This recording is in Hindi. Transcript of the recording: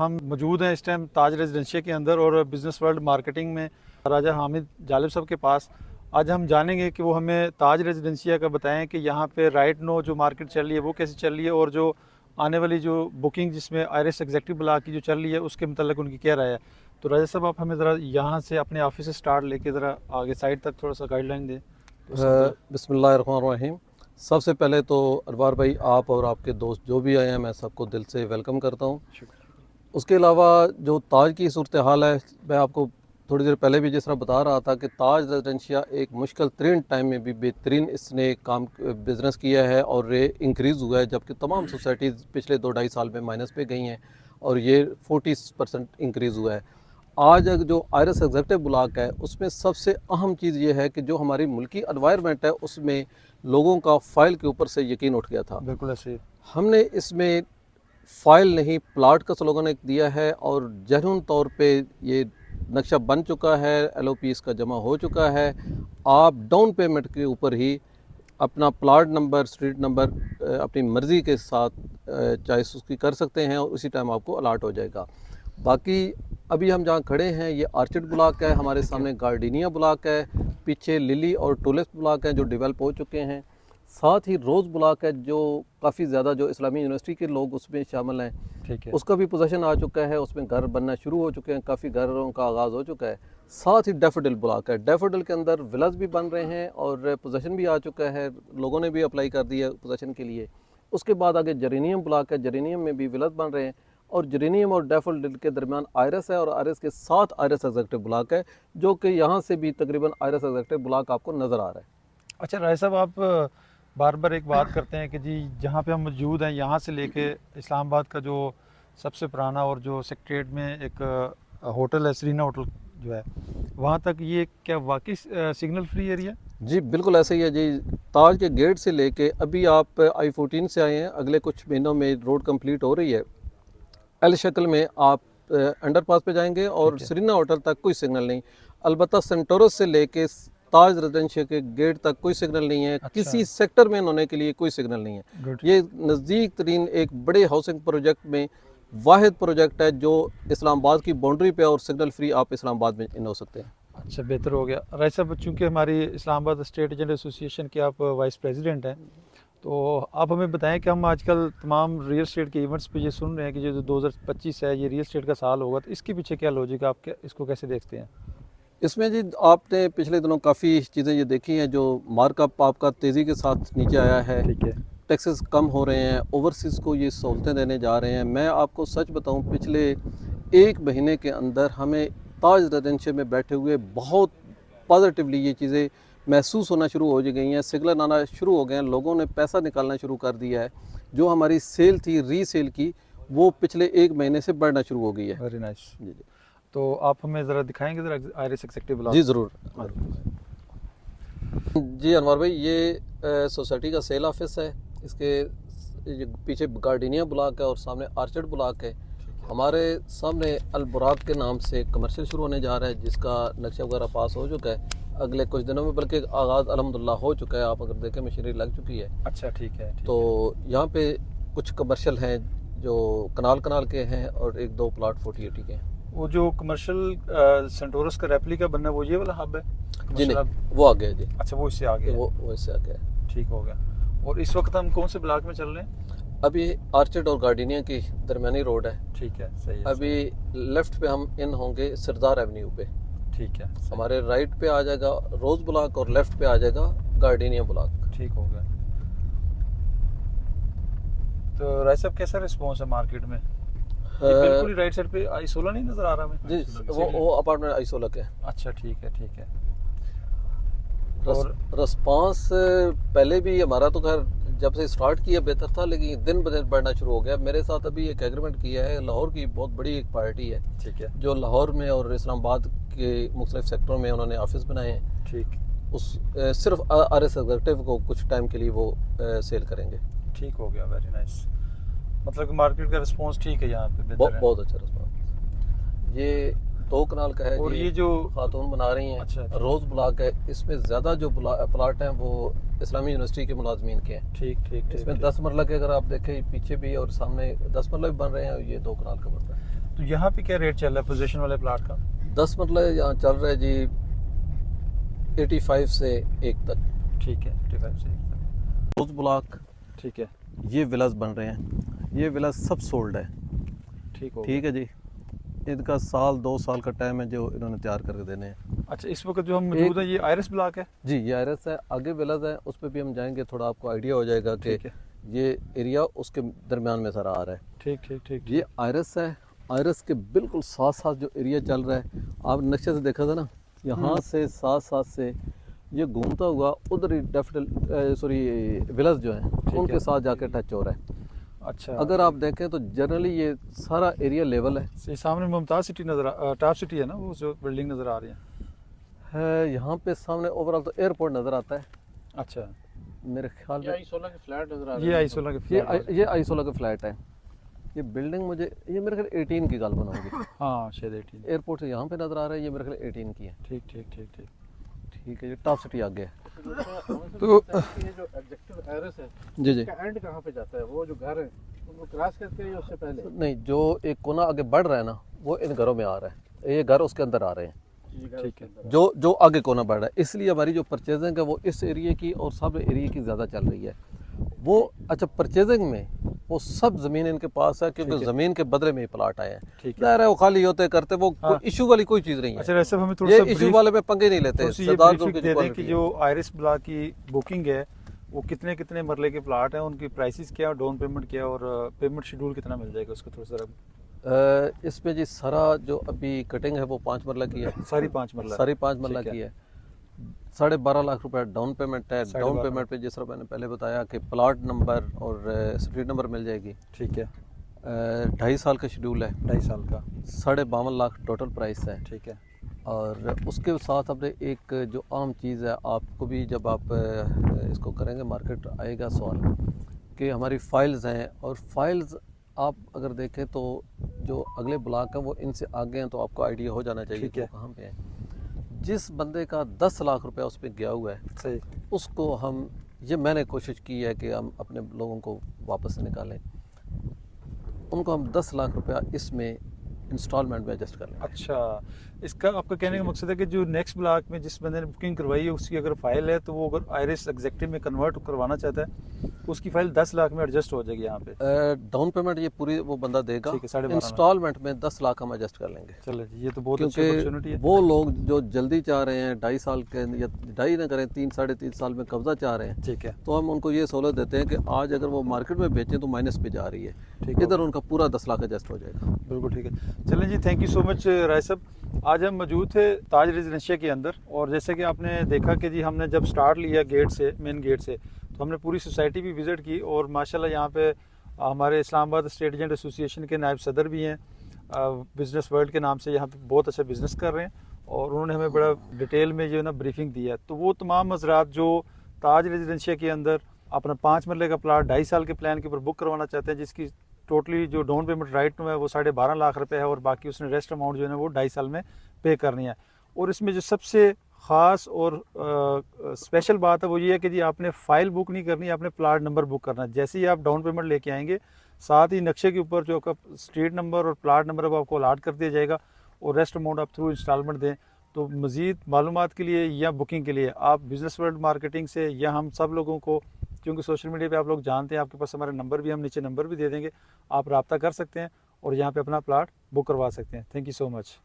हम मौजूद हैं इस टाइम ताज रेजिडेंशिया के अंदर और बिज़नेस वर्ल्ड मार्केटिंग में राजा हामिद जालिब साहब के पास। आज हम जानेंगे कि वो हमें ताज रेजिडेंशिया का बताएं कि यहाँ पे राइट नो जो मार्केट चल रही है वो कैसे चल रही है, और जो आने वाली जो बुकिंग जिसमें आयरिस एग्जेक्टिव ब्लॉक की जो चल रही है उसके मतलब उनकी क्या राय है। तो राजा साहब आप हमें ज़रा यहाँ से अपने ऑफिस से स्टार्ट लेके ज़रा आगे साइड तक थोड़ा सा गाइडलाइन दें। बिस्मिल्लाहिर्रहमानिर्रहीम। सबसे पहले तो अनवार भाई, आप और आपके दोस्त जो भी आए हैं, मैं सबको दिल से वेलकम करता हूँ। उसके अलावा जो ताज की सूरत हाल है, मैं आपको थोड़ी देर पहले भी जिस तरह बता रहा था कि ताज रेजिडेंशिया एक मुश्किल तरीन टाइम में भी बेहतरीन इसने काम बिज़नेस किया है और ये इंक्रीज़ हुआ है, जबकि तमाम सोसाइटीज़ पिछले 2-2.5 साल में माइनस पे गई हैं और ये 40% इंक्रीज़ हुआ है। आज जो आयरिस एग्जेक्टिव ब्लॉक है उसमें सबसे अहम चीज़ ये है कि जो हमारी मुल्की एनवायरनमेंट है उसमें लोगों का फ़ाइल के ऊपर से यकीन उठ गया था। बिल्कुल ऐसे हमने इसमें फ़ाइल नहीं प्लाट का स्लोगन एक दिया है और जेन्युइन तौर पे ये नक्शा बन चुका है, LOP इसका जमा हो चुका है। आप डाउन पेमेंट के ऊपर ही अपना प्लाट नंबर, स्ट्रीट नंबर अपनी मर्ज़ी के साथ चॉइस उसकी कर सकते हैं और उसी टाइम आपको अलाट हो जाएगा। बाकी अभी हम जहाँ खड़े हैं ये आर्चिड ब्लॉक है, हमारे सामने गार्डिनिया ब्लॉक है, पीछे लिली और टूलिप ब्लॉक हैं जो डेवलप हो चुके हैं। साथ ही रोज़ ब्लॉक है जो काफ़ी ज़्यादा जो इस्लामी यूनिवर्सिटी के लोग उसमें शामिल हैं, ठीक है, उसका भी पोजीशन आ चुका है, उसमें घर बनना शुरू हो चुके हैं, काफ़ी घरों का आगाज़ हो चुका है। साथ ही डैफोडिल ब्लॉक है, डैफोडिल के अंदर विलाज भी बन रहे हैं और पोजीशन भी आ चुका है, लोगों ने भी अप्लाई कर दिया पोजीशन के लिए। उसके बाद आगे जरेनियम ब्लॉक है, जरेनियम में भी विलाज बन रहे हैं और जरेनियम और डैफोडिल के दरमियान आयरस है और आयरस के साथ आयरस एग्जेक्टिव ब्लॉक है, जो कि यहाँ से भी तकरीबन आयरस एग्जेक्टिव ब्लॉक आपको नज़र आ रहा है। अच्छा राय साहब, आप बार बार एक बात करते हैं कि जी जहाँ पे हम मौजूद हैं यहाँ से लेके इस्लामाबाद का जो सबसे पुराना और जो सेक्रेटरीट में एक होटल है, सरीना होटल जो है, वहाँ तक ये क्या वाकई सिग्नल फ्री एरिया? जी बिल्कुल ऐसे ही है जी। ताज के गेट से लेके अभी आप I-14 से आए हैं, अगले कुछ महीनों में रोड कंप्लीट हो रही है। एल शक्ल में आप अंडरपास पे जाएंगे और सरीना होटल तक कोई सिग्नल नहीं। अलबत्ता सेंटोरस से लेके ताज रेजिडेंशिया के गेट तक कोई सिग्नल नहीं है। किसी सेक्टर में होने के लिए कोई सिग्नल नहीं है। ये नज़दीक तरीन एक बड़े हाउसिंग प्रोजेक्ट में वाहिद प्रोजेक्ट है जो इस्लामाबाद की बाउंड्री पे और सिग्नल फ्री आप इस्लामाबाद में इन हो सकते हैं। अच्छा, बेहतर हो गया। राय साहब, चूँकि हमारी इस्लामाबाद स्टेट एजेंट एसोसिएशन के आप वाइस प्रेसिडेंट हैं, तो आप हमें बताएं कि हम आजकल तमाम रियल एस्टेट के इवेंट्स पे ये सुन रहे हैं कि जो 2025 है ये रियल एस्टेट का साल होगा, तो इसके पीछे क्या लॉजिक है, आप क्या इसको कैसे देखते हैं? इसमें जी आपने पिछले दिनों काफ़ी चीज़ें ये देखी हैं, जो मार्कअप आपका तेज़ी के साथ नीचे आया है, ठीक है, टैक्सेस कम हो रहे हैं, ओवरसीज़ को ये सहूलतें देने जा रहे हैं। मैं आपको सच बताऊं, पिछले 1 महीने के अंदर हमें ताज रेजिडेंशिया में बैठे हुए बहुत पॉजिटिवली ये चीज़ें महसूस होना शुरू हो गई हैं, सिग्नल आना शुरू हो गए हैं, लोगों ने पैसा निकालना शुरू कर दिया है। जो हमारी सेल थी रीसेल की, वो पिछले 1 महीने से बढ़ना शुरू हो गई है। Very nice. जी जी तो आप हमें ज़रा दिखाएंगे ज़रा आयरिस एग्जेक्टिव ब्लॉक? जी ज़रूर जी अनवर भाई, ये सोसाइटी का सेल ऑफिस है। इसके पीछे गार्डिनिया ब्लॉक है और सामने आर्चर्ड ब्लॉक है। हमारे सामने अल बुराक के नाम से कमर्शियल शुरू होने जा रहा है, जिसका नक्शा वगैरह पास हो चुका है अगले कुछ दिनों में, बल्कि आगाज़ अल्हम्दुलिल्लाह हो चुका है। आप अगर देखें मशीनरी लग चुकी है। अच्छा, ठीक है, तो यहाँ पे कुछ कमर्शियल हैं जो कनाल के हैं और 1-2 प्लाट 40-80 के हैं। वो जो कमर्शियल सेंटोरस का रेप्लिका बनना है वो ये वाला हब है? जी नहीं, वो आ गया जी। अच्छा, वो इससे आगे है। वो इससे आ गया है। ठीक हो गया। और इस वक्त हम कौन से ब्लॉक में चल रहे हैं? अभी आर्चर्ड और गार्डिनिया की दरमियानी रोड है। ठीक है, सही है। अभी लेफ्ट पे हम इन होंगे सरदार एवेन्यू पे। ठीक है, हमारे राइट पे आ जाएगा रोज ब्लॉक और लेफ्ट पे आ जाएगा गार्डिनिया ब्लॉक। ठीक हो गया। तो राय साहब, कैसा रिस्पॉन्स है मार्केट में? बिल्कुल ही राइट साइड पे I-16 नहीं नजर आ रहा हमें जी, वो अपार्टमेंट I-16 है। अच्छा, ठीक है, ठीक है। और रिस्पॉन्स पहले भी हमारा तो खैर जब से स्टार्ट किया बेहतर था, लेकिन दिन ब दिन बढ़ना शुरू हो गया। मेरे साथ अभी एक एग्रीमेंट किया है, लाहौर की बहुत बड़ी एक पार्टी है, ठीक है, जो लाहौर में और इस्लामाबाद के मुख्तलिफ सेक्टरों में उन्होंने ऑफिस बनाए हैं। ठीक। उस सिर्फ आरएस एग्जेक्टिव को कुछ टाइम के लिए वो सेल करेंगे। ठीक हो गया, वेरी नाइस। मतलब कि मार्केट का रिस्पॉन्स ठीक है यहाँ पे? बहुत अच्छा रिस्पॉन्स। ये 2 कनाल का है और ये जो खातून बना रही हैं। अच्छा, रोज ब्लॉक है, इसमें ज़्यादा जो प्लाट हैं वो इस्लामी यूनिवर्सिटी के मुलाजमीन के हैं। ठीक ठीक। इसमें 10 मरला के अगर आप देखें पीछे भी और सामने 10 मरला भी बन रहे हैं, ये 2 कनाल का बन रहा है। तो यहाँ पे क्या रेट चल रहा है पोजीशन वाले प्लाट का? 10 मरला यहाँ चल रहा है जी 85 से 1 तक। ठीक है, 85 से रोज ब्लॉक ठीक है, ये विलास बन रहे हैं, ये विलास सब सोल्ड है। ठीक हो ठीक है जी, इनका साल 2 साल का टाइम है जो इन्होंने तैयार करके देने हैं। अच्छा, इस वक्त जो हम मौजूद है ये आयरस ब्लॉक है? जी ये आयरस है, आगे विलास है, उस पर भी हम जाएंगे, थोड़ा आपको आइडिया हो जाएगा कि ठीक है, ये एरिया उसके दरमियान में सारा आ रहा है। ठीक ठीक ठीक। ये आयरस है, आयरस के बिल्कुल साथ साथ जो एरिया चल रहा है, आप नक्शे से देखा था ना, यहाँ से साथ साथ से ये घूमता हुआ उधर ही विलास जो है उनके साथ जाके टच हो रहा है। अच्छा, अगर आप देखें तो जनरली ये सारा एरिया लेवल है। ये सामने मुमताज़ सिटी नज़र टॉप सिटी है ना, वो जो बिल्डिंग नज़र आ रही है यहाँ पे सामने ओवरऑल तो एयरपोर्ट नज़र आता है अच्छा, मेरे ख्याल में। ये आई-16 के फ्लैट नजर आ रहे ये हैं। आई-16 के फ्लैट ये आई-16 का फ्लैट है। ये बिल्डिंग मुझे ये मेरे ख्याल 18 की गाल बनाऊंगी। हाँ, शायद 18। एयरपोर्ट से यहाँ पे नज़र आ रहा है, ये मेरे ख्याल 18 की है। ठीक ठीक ठीक ठीक। ठीक है, ये टॉप सिटी आगे है। तो ये जो एग्जीक्यूटिव एरिस है जी जी, इसका एंड कहाँ पे जाता है? वो जो घर है उनको क्रॉस करके या उससे पहले? नहीं जो एक कोना आगे बढ़ रहा है ना वो इन घरों में आ रहा है, ये घर उसके अंदर आ रहे हैं। ठीक है, जो आगे कोना बढ़ रहा है, इसलिए हमारी जो परचेजिंग है वो इस एरिया की और सब एरिया की ज़्यादा चल रही है। वो अच्छा परचेजिंग में वो सब ज़मीन इनके पास है क्योंकि ज़मीन के बदले में ही प्लाट आए हैं। ठीक है। ज़ाहिर है वो खाली होते करते, वो हाँ। कोई इशू वाली कोई चीज़ नहीं है। अच्छा वैसे हमें थोड़ा ये सा इशू वाले में पंगे नहीं लेते। ये सरदार ब्रीफिंग की दे दें quality कि है। जो आयरिस ब्लॉक की बुकिंग है वो कितने कितने मरले के प्लाट हैं, उनकी प्राइसेस क्या, डाउन पेमेंट क्या और पेमेंट शेड्यूल कितना मिल जाएगा, उसको थोड़ा सा इसमें जी सारा जो अभी कटिंग है वो 5 मरला की है, सारी 5 मरला सारी 5 मरला ठीक की है। 12.5 लाख रुपए डाउन पेमेंट है। 12.5 डाउन पेमेंट पे जिस तरह मैंने पहले बताया कि प्लाट नंबर और स्ट्रीट नंबर मिल जाएगी। ठीक है, 2.5 साल का शेड्यूल है, 2.5 साल का 52 लाख टोटल प्राइस है। ठीक है, और उसके साथ अपने एक जो आम चीज़ है, आपको भी जब आप इसको करेंगे मार्केट आएगा सवाल कि हमारी फ़ाइल्स हैं, और फाइल्स आप अगर देखें तो जो अगले ब्लॉक है वो इनसे आगे हैं, तो आपको आइडिया हो जाना चाहिए ठीक कि है। वो कहाँ पे है। जिस बंदे का 10 लाख रुपया उस पर गया हुआ है, सही, उसको हम मैंने कोशिश की है कि हम अपने लोगों को वापस से निकालें, उनको हम 10 लाख रुपया इसमें इंस्टॉलमेंट में एडजस्ट कर लें। अच्छा, इसका आपका कहने का मकसद है कि जो नेक्स्ट ब्लॉक में जिस बंदे ने बुकिंग करवाई है उसकी अगर फाइल है तो वो अगर आयरिस एग्जेक्टिव में कन्वर्ट करवाना चाहता है उसकी फाइल 10 लाख में एडजस्ट हो जाएगी यहाँ पे? डाउन पेमेंट ये पूरी वो बंदा देगा, ठीक है, 12.5 इंस्टॉलमेंट में 10 लाख हम एडजस्ट कर लेंगे। चलो जी, ये तो बहुत अच्छी अपॉर्चुनिटी क्योंकि है। वो लोग जो जल्दी चाह रहे हैं 2.5 साल के या 2.5 ना करें 3 साढ़े 3 साल में कब्जा चाह रहे हैं, ठीक है, तो हम उनको ये सहूलत देते हैं कि आज अगर वो मार्केट में बेचें तो माइनस पे जा रही है, ठीक इधर उनका पूरा 10 लाख एडजस्ट हो जाएगा। बिल्कुल ठीक है। चलें जी, थैंक यू सो मच राय साहब। आज हम मौजूद थे ताज रेजिडेंशिया के अंदर, और जैसे कि आपने देखा कि जी हमने जब स्टार्ट लिया गेट से, मेन गेट से, तो हमने पूरी सोसाइटी भी विज़िट की, और माशाल्लाह यहाँ पे हमारे इस्लामाबाद स्टेट एजेंट एसोसिएशन के नायब सदर भी हैं, बिज़नेस वर्ल्ड के नाम से, यहाँ पे बहुत अच्छा बिज़नेस कर रहे हैं, और उन्होंने हमें बड़ा डिटेल में जो है ना ब्रीफिंग दिया। तो वो तमाम हज़रात जो ताज रेजिडेंशिया के अंदर अपना 5 मरले का प्लाट 2.5 साल के प्लान के ऊपर बुक करवाना चाहते हैं, जिसकी टोटली जो डाउन पेमेंट राइट में है वो 12.5 लाख रुपए है, और बाकी उसने रेस्ट अमाउंट जो है ना वो 2.5 साल में पे करनी है। और इसमें जो सबसे ख़ास और स्पेशल बात है वो ये है कि जी आपने फ़ाइल बुक नहीं करनी, आपने प्लाट नंबर बुक करना है। जैसे ही आप डाउन पेमेंट लेके आएंगे, साथ ही नक्शे के ऊपर जो आपका स्ट्रीट नंबर और प्लाट नंबर अब आपको अलाट कर दिया जाएगा, और रेस्ट अमाउंट आप थ्रू इंस्टॉलमेंट दें। तो मज़ीद मालूमात के लिए या बुकिंग के लिए आप बिज़नेस वर्ल्ड मार्केटिंग से, या हम सब लोगों को, क्योंकि सोशल मीडिया पे आप लोग जानते हैं, आपके पास हमारा नंबर भी, हम नीचे नंबर भी दे देंगे, आप रब्ता कर सकते हैं और यहाँ पे अपना प्लाट बुक करवा सकते हैं। Thank you so much.